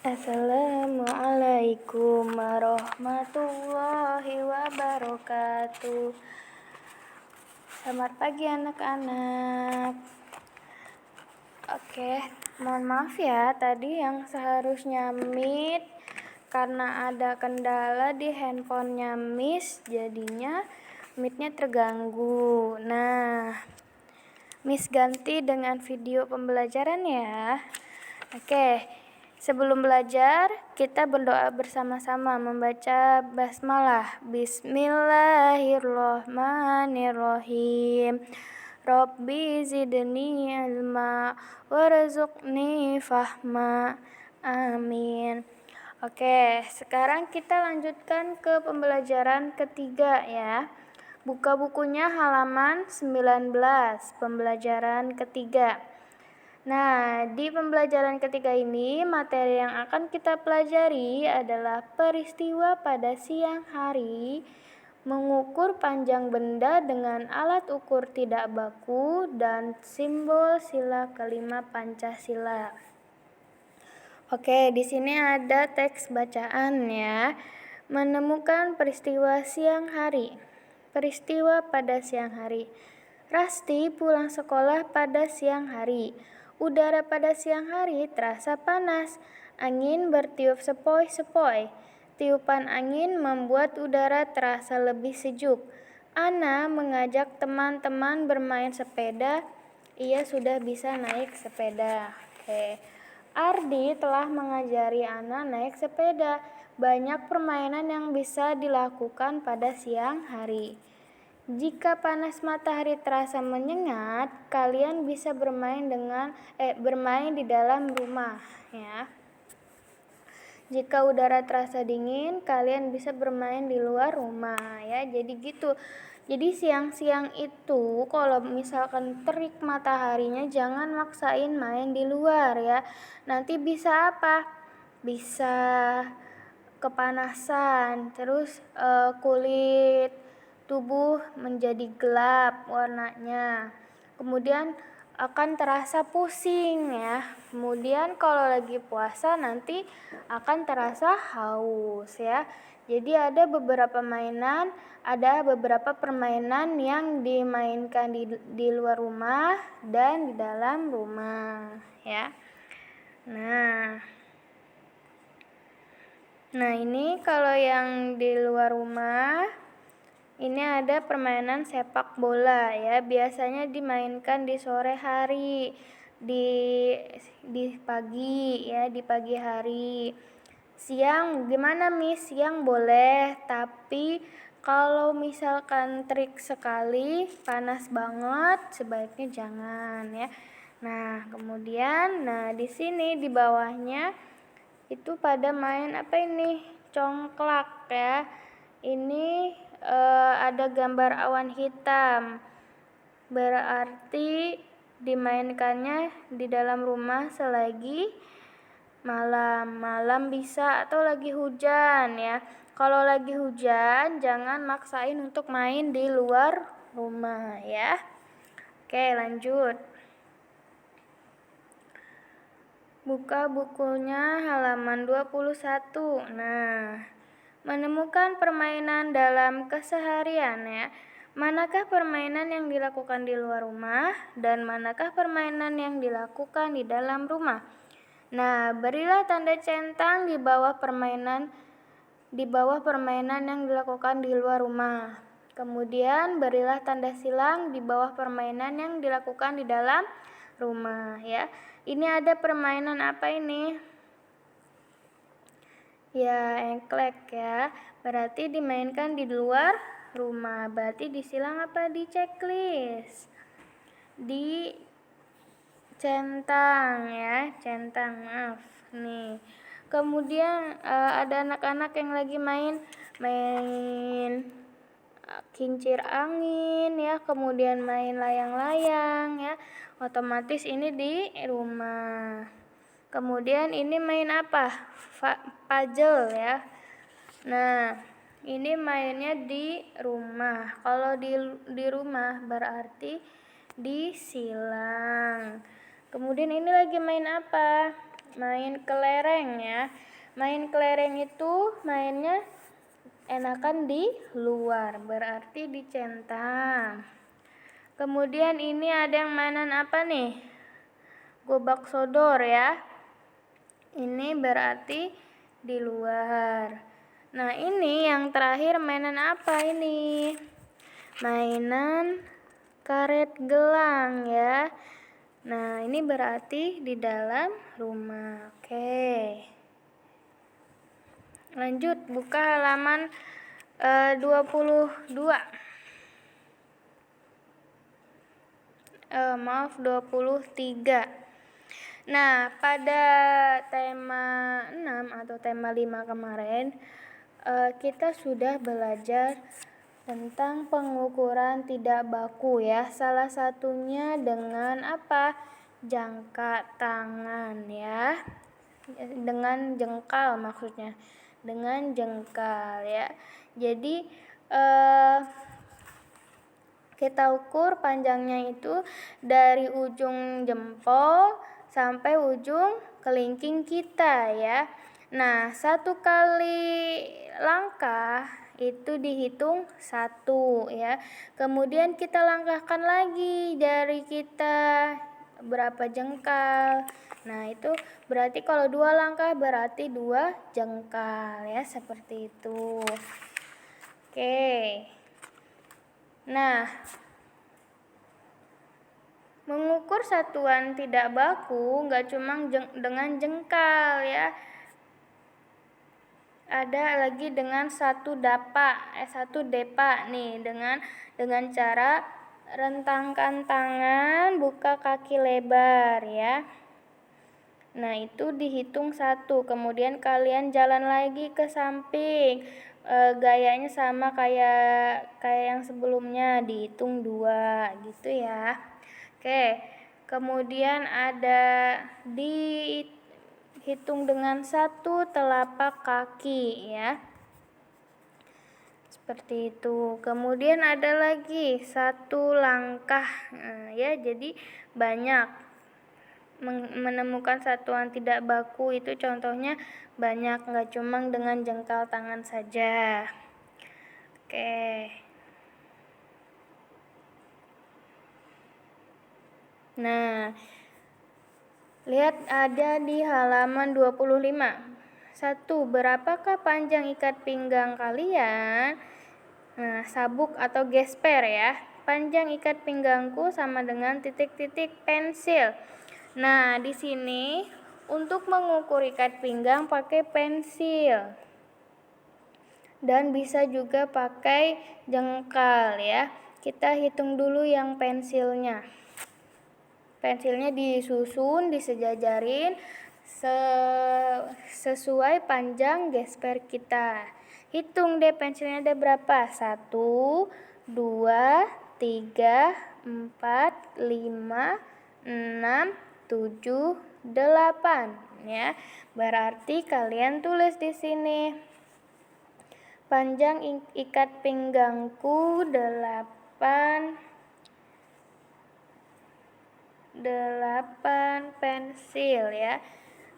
Assalamualaikum warahmatullahi wabarakatuh. Selamat pagi anak-anak. Oke, mohon maaf ya, tadi yang seharusnya meet karena ada kendala di handphonenya Miss, jadinya meetnya terganggu. Nah, Miss ganti dengan video pembelajaran ya. Oke, sebelum belajar, kita berdoa bersama-sama membaca basmalah. Bismillahirrohmanirrohim. Rabbi zidni ilma warzuqni fahma. Amin. Oke, sekarang kita lanjutkan ke pembelajaran ketiga ya. Buka bukunya halaman 19, pembelajaran ketiga. Nah, di pembelajaran ketiga ini, materi yang akan kita pelajari adalah peristiwa pada siang hari, mengukur panjang benda dengan alat ukur tidak baku, dan simbol sila kelima Pancasila. Oke, di sini ada teks bacaan ya. Menemukan peristiwa siang hari. Peristiwa pada siang hari. Rasti pulang sekolah pada siang hari. Udara pada siang hari terasa panas. Angin bertiup sepoi-sepoi. Tiupan angin membuat udara terasa lebih sejuk. Ana mengajak teman-teman bermain sepeda. Ia sudah bisa naik sepeda. Oke. Ardi telah mengajari Ana naik sepeda. Banyak permainan yang bisa dilakukan pada siang hari. Jika panas matahari terasa menyengat, kalian bisa bermain di dalam rumah ya. Jika udara terasa dingin, kalian bisa bermain di luar rumah ya. Jadi gitu. Jadi siang-siang itu kalau misalkan terik mataharinya jangan maksain main di luar ya. Nanti bisa apa? Bisa kepanasan, terus kulit tubuh menjadi gelap warnanya. Kemudian akan terasa pusing ya. Kemudian kalau lagi puasa nanti akan terasa haus ya. Jadi ada beberapa permainan yang dimainkan di luar rumah dan di dalam rumah ya. Nah ini kalau yang di luar rumah, ini ada permainan sepak bola ya. Biasanya dimainkan di sore hari, di pagi ya, di pagi hari. Siang gimana Miss? Siang boleh, tapi kalau misalkan terik sekali, panas banget, sebaiknya jangan ya. Nah, kemudian di sini di bawahnya itu pada main apa ini? Congklak ya. Ini ada gambar awan hitam. Berarti dimainkannya di dalam rumah selagi malam bisa atau lagi hujan ya. Kalau lagi hujan jangan maksain untuk main di luar rumah ya. Oke, lanjut. Buka bukunya halaman 21. Nah, menemukan permainan dalam keseharian ya. Manakah permainan yang dilakukan di luar rumah dan manakah permainan yang dilakukan di dalam rumah? Nah, berilah tanda centang di bawah permainan yang dilakukan di luar rumah. Kemudian berilah tanda silang di bawah permainan yang dilakukan di dalam rumah ya. Ini ada permainan apa ini? Ya, engklek ya. Berarti dimainkan di luar rumah. Berarti disilang apa? Di checklist. Di centang ya, centang, maaf. Nih. Kemudian ada anak-anak yang lagi main kincir angin ya, kemudian main layang-layang ya. Otomatis ini di rumah. Kemudian ini main apa? Puzzle ya. Nah, ini mainnya di rumah. Kalau di rumah berarti disilang. Kemudian ini lagi main apa? main kelereng ya. Main kelereng itu mainnya enakan di luar, berarti dicentang. Kemudian ini ada yang mainan apa nih? Gobak sodor ya. Ini berarti di luar. Nah, ini yang terakhir mainan apa ini? Mainan karet gelang ya. Nah, ini berarti di dalam rumah. Oke. Lanjut, buka halaman 22. 23. Nah, pada tema 6 atau tema 5 kemarin, kita sudah belajar tentang pengukuran tidak baku ya. Salah satunya dengan apa? Jangka tangan ya. Dengan jengkal maksudnya. Dengan jengkal ya. Jadi kita ukur panjangnya itu dari ujung jempol sampai ujung kelingking kita ya. Nah, 1 kali langkah itu dihitung 1 ya. Kemudian kita langkahkan lagi dari kita berapa jengkal. Nah, itu berarti kalau 2 langkah berarti 2 jengkal ya, seperti itu. Oke. Nah, mengukur satuan tidak baku nggak cuma dengan jengkal ya. Ada lagi dengan 1 depa nih, dengan cara rentangkan tangan, buka kaki lebar ya. Nah, itu dihitung 1, kemudian kalian jalan lagi ke samping. Gayanya sama kayak yang sebelumnya, dihitung 2 gitu ya. Oke, kemudian ada dihitung dengan 1 telapak kaki ya. Seperti itu. Kemudian ada lagi 1 langkah ya, jadi banyak. Menemukan satuan tidak baku itu contohnya banyak, nggak cuma dengan jengkal tangan saja. Oke. Nah, lihat ada di halaman 25. 1. Berapakah panjang ikat pinggang kalian? Nah, sabuk atau gesper ya. Panjang ikat pinggangku sama dengan titik-titik pensil. Nah, di sini untuk mengukur ikat pinggang pakai pensil. Dan bisa juga pakai jengkal ya. Kita hitung dulu yang pensilnya. Pensilnya disusun, disejajarin sesuai panjang gesper kita. Hitung deh pensilnya ada berapa? 1, 2, 3, 4, 5, 6, 7, 8 ya. Berarti kalian tulis di sini. Panjang ikat pinggangku 8 pensil ya.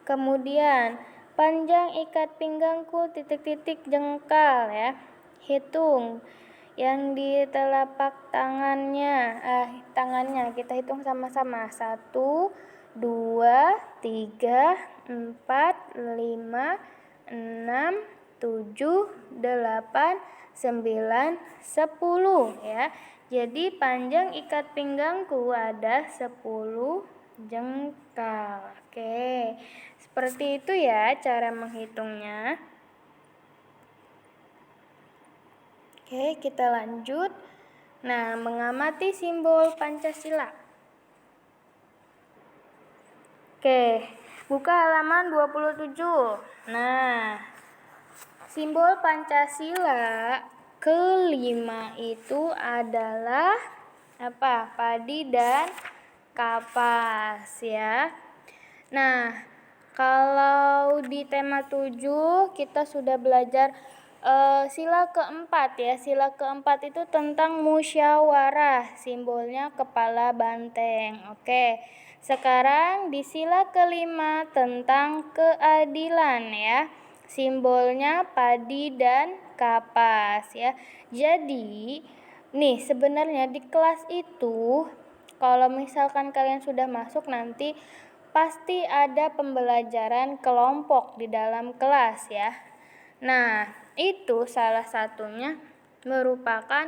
Kemudian panjang ikat pinggangku titik-titik jengkal ya. Hitung yang di telapak tangannya. Tangannya kita hitung sama-sama. 1, 2, 3, 4, 5, 6, 7, 8, 9, 10 ya. Jadi panjang ikat pinggangku ada 10 jengkal. Oke, seperti itu ya cara menghitungnya. Oke, kita lanjut. Nah, mengamati simbol Pancasila. Oke, buka halaman 27. Nah, simbol Pancasila kelima itu adalah apa? Padi dan kapas ya. Nah, kalau di tema 7 kita sudah belajar sila keempat ya. Sila keempat itu tentang musyawarah, simbolnya kepala banteng. Oke. Sekarang di sila kelima tentang keadilan ya. Simbolnya padi dan kapas ya. Jadi, nih sebenarnya di kelas itu kalau misalkan kalian sudah masuk nanti pasti ada pembelajaran kelompok di dalam kelas ya. Nah, itu salah satunya merupakan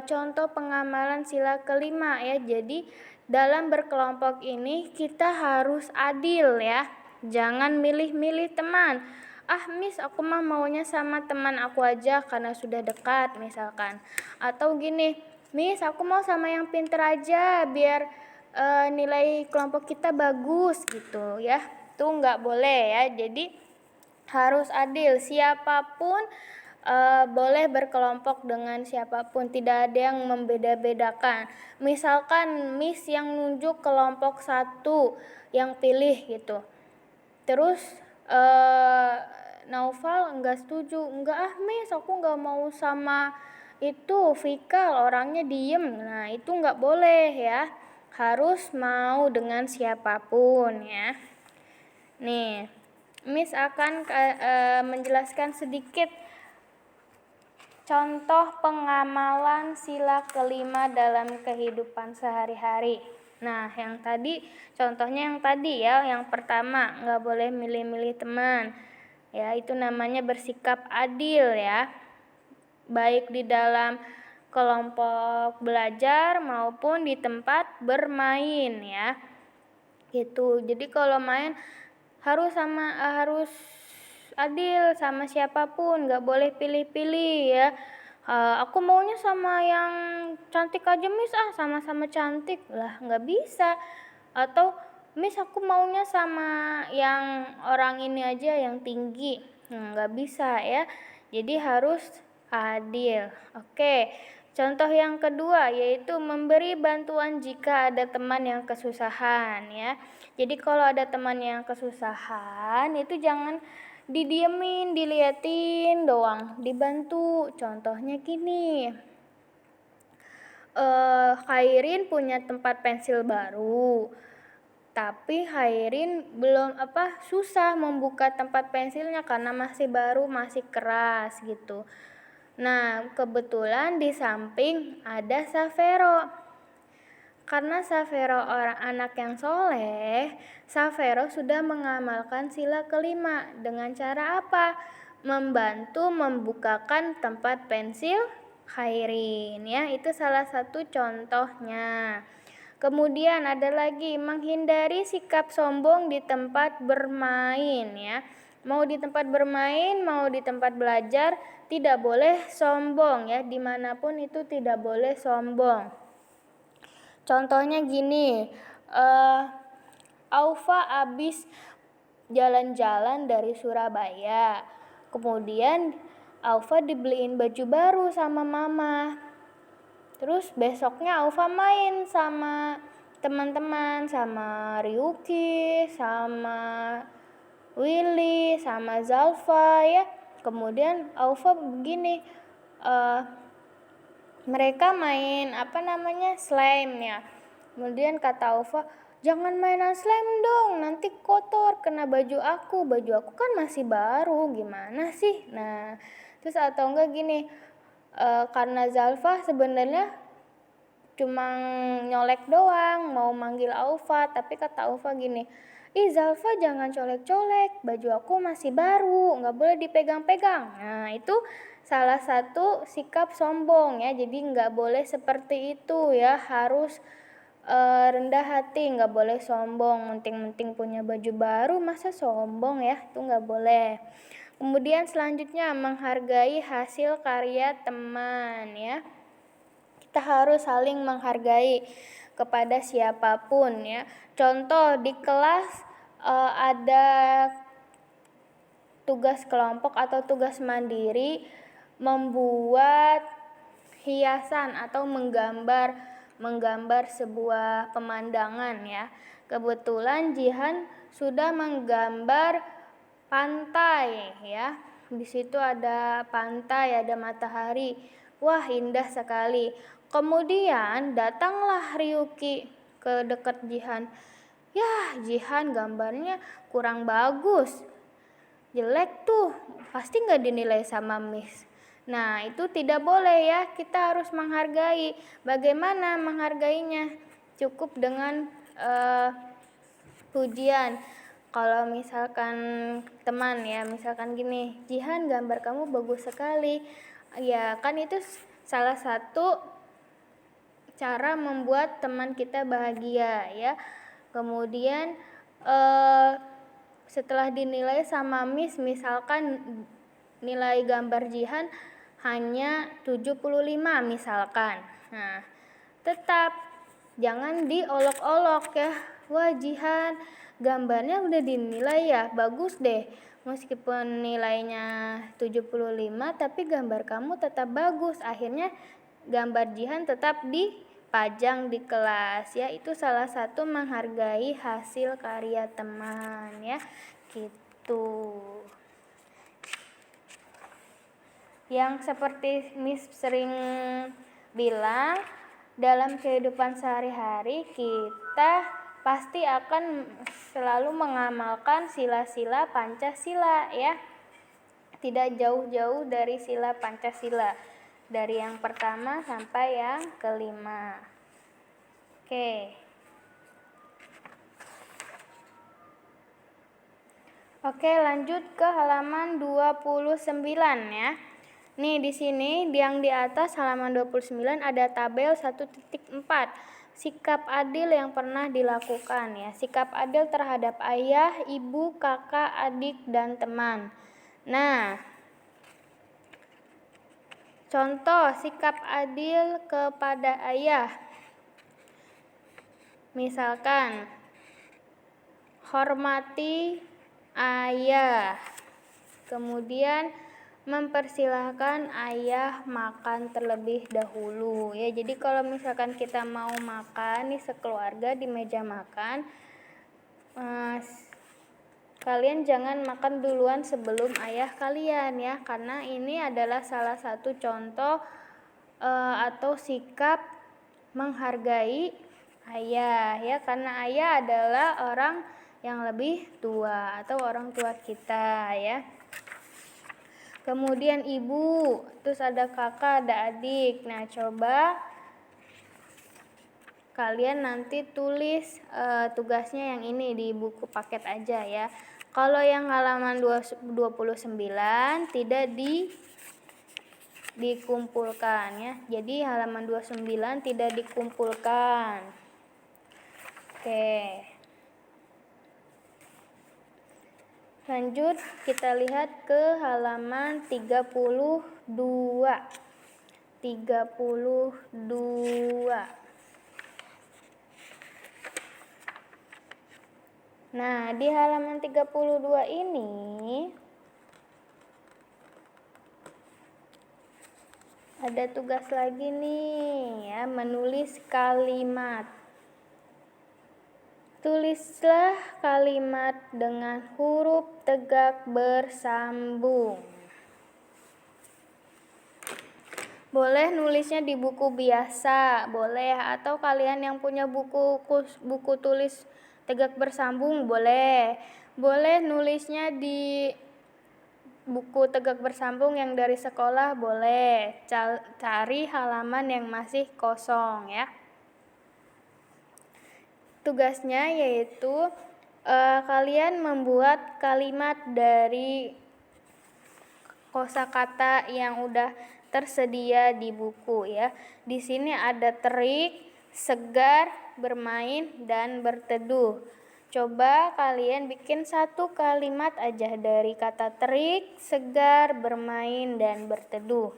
contoh pengamalan sila kelima ya. Jadi dalam berkelompok ini kita harus adil ya. Jangan milih-milih teman. Ah Miss, aku mah maunya sama teman aku aja karena sudah dekat misalkan. Atau gini, Miss, aku mau sama yang pinter aja biar nilai kelompok kita bagus gitu ya. Itu nggak boleh ya. Jadi harus adil, siapapun boleh berkelompok dengan siapapun, tidak ada yang membeda-bedakan. Misalkan Miss yang nunjuk kelompok satu yang pilih gitu, terus Naufal enggak setuju, enggak ah Miss, aku enggak mau sama itu Fikal, orangnya diem. Nah itu enggak boleh ya, harus mau dengan siapapun ya. Nih Miss akan menjelaskan sedikit contoh pengamalan sila kelima dalam kehidupan sehari-hari. Nah, yang tadi, contohnya yang tadi ya, yang pertama, nggak boleh milih-milih teman. Ya, itu namanya bersikap adil ya. Baik di dalam kelompok belajar maupun di tempat bermain ya. Gitu. Jadi kalau main harus adil sama siapapun, nggak boleh pilih-pilih ya. Aku maunya sama yang cantik aja Miss, sama-sama cantik lah, nggak bisa. Atau Miss, aku maunya sama yang orang ini aja yang tinggi, nggak bisa ya. Jadi harus adil. Oke, contoh yang kedua yaitu memberi bantuan jika ada teman yang kesusahan ya. Jadi kalau ada teman yang kesusahan itu jangan didiemin, diliatin doang, dibantu. Contohnya gini, Khairin punya tempat pensil baru, tapi Khairin belum susah membuka tempat pensilnya karena masih baru, masih keras gitu. Nah kebetulan di samping ada Safero. Karena Safero orang anak yang soleh, Safero sudah mengamalkan sila kelima dengan cara apa? Membantu membukakan tempat pensil Khairin ya, itu salah satu contohnya. Kemudian ada lagi menghindari sikap sombong di tempat bermain ya. Mau di tempat bermain, mau di tempat belajar, tidak boleh sombong ya, dimanapun itu tidak boleh sombong. Contohnya gini, Aufa abis jalan-jalan dari Surabaya, kemudian Aufa dibeliin baju baru sama mama. Terus besoknya Aufa main sama teman-teman, sama Ryuki, sama Willy, sama Zalfa ya. Kemudian Aufa begini, mereka main slime ya. Kemudian kata Aufa, jangan mainan slime dong, nanti kotor kena baju aku kan masih baru, gimana sih. Nah terus atau enggak gini, karena Zalfa sebenarnya cuma nyolek doang, mau manggil Aufa, tapi kata Aufa gini, ih Zalfa jangan colek-colek, baju aku masih baru, nggak boleh dipegang-pegang. Nah itu salah satu sikap sombong ya, jadi nggak boleh seperti itu ya, harus rendah hati, nggak boleh sombong, menting-menting punya baju baru masa sombong ya, itu nggak boleh. Kemudian selanjutnya menghargai hasil karya teman ya, kita harus saling menghargai kepada siapapun ya. Contoh di kelas ada tugas kelompok atau tugas mandiri membuat hiasan atau menggambar sebuah pemandangan ya. Kebetulan Jihan sudah menggambar pantai ya. Di situ ada pantai, ada matahari. Wah, indah sekali. Kemudian datanglah Ryuki ke dekat Jihan. "Yah, Jihan gambarnya kurang bagus, jelek tuh, pasti nggak dinilai sama Miss." Nah, itu tidak boleh ya, kita harus menghargai. Bagaimana menghargainya? Cukup dengan pujian. Kalau misalkan teman ya, misalkan gini, "Jihan, gambar kamu bagus sekali." Ya, kan itu salah satu cara membuat teman kita bahagia ya. Kemudian setelah dinilai sama Miss, misalkan nilai gambar Jihan hanya 75 misalkan. Nah, tetap jangan diolok-olok ya. "Wah, Jihan, gambarnya udah dinilai ya, bagus deh. Meskipun nilainya 75 tapi gambar kamu tetap bagus." Akhirnya gambar Jihan tetap dipajang di kelas ya. Itu salah satu menghargai hasil karya teman ya. Gitu. Yang seperti Miss sering bilang, dalam kehidupan sehari-hari kita pasti akan selalu mengamalkan sila-sila Pancasila ya. Tidak jauh-jauh dari sila Pancasila, dari yang pertama sampai yang kelima. Oke, lanjut ke halaman 29 ya. Nih di sini yang di atas halaman 29 ada tabel 1.4. Sikap adil yang pernah dilakukan ya. Sikap adil terhadap ayah, ibu, kakak, adik, dan teman. Nah, contoh sikap adil kepada ayah. Misalkan, hormati ayah. Kemudian mempersilahkan ayah makan terlebih dahulu ya. Jadi kalau misalkan kita mau makan nih sekeluarga di meja makan, kalian jangan makan duluan sebelum ayah kalian ya, karena ini adalah salah satu contoh atau sikap menghargai ayah ya, karena ayah adalah orang yang lebih tua atau orang tua kita ya. Kemudian ibu, terus ada kakak, ada adik. Nah, coba kalian nanti tulis tugasnya yang ini di buku paket aja ya. Kalau yang halaman 29 tidak dikumpulkan ya. Jadi halaman 29 tidak dikumpulkan. Oke. Lanjut kita lihat ke halaman 32. Nah, di halaman 32 ini ada tugas lagi nih ya, menulis kalimat. Tulislah kalimat dengan huruf tegak bersambung. Boleh nulisnya di buku biasa, boleh, atau kalian yang punya buku tulis tegak bersambung boleh. Boleh nulisnya di buku tegak bersambung yang dari sekolah boleh. Cari halaman yang masih kosong ya. Tugasnya yaitu kalian membuat kalimat dari kosakata yang udah tersedia di buku ya. Di sini ada terik, segar, bermain, dan berteduh. Coba kalian bikin satu kalimat aja dari kata terik, segar, bermain, dan berteduh.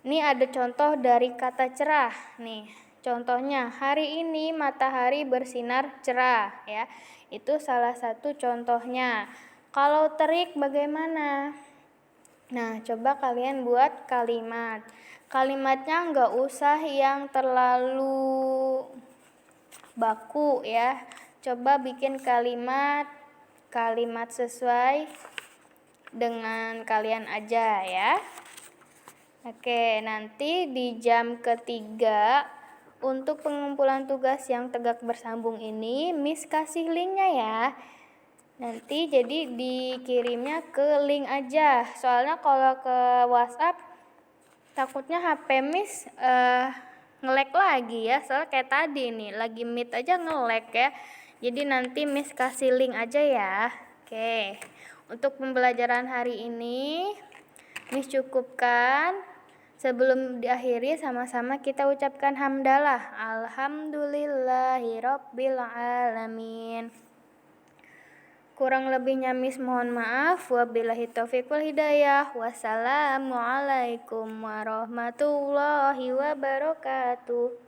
Ini ada contoh dari kata cerah nih. Contohnya, hari ini matahari bersinar cerah ya. Itu salah satu contohnya. Kalau terik bagaimana? Nah, coba kalian buat kalimat. Kalimatnya nggak usah yang terlalu baku ya. Coba bikin kalimat sesuai dengan kalian aja ya. Oke, nanti di jam ketiga untuk pengumpulan tugas yang tegak bersambung ini, Miss kasih linknya ya. Nanti jadi dikirimnya ke link aja. Soalnya kalau ke WhatsApp takutnya HP Miss nge-lag lagi ya. Soalnya kayak tadi nih, lagi meet aja nge-lag ya. Jadi nanti Miss kasih link aja ya. Oke. Untuk pembelajaran hari ini Miss cukupkan. Sebelum diakhiri sama-sama kita ucapkan hamdalah. Alhamdulillahirabbil alamin. Kurang lebihnya Miss mohon maaf. Wabillahi taufiq wal hidayah. Wassalamualaikum warahmatullahi wabarakatuh.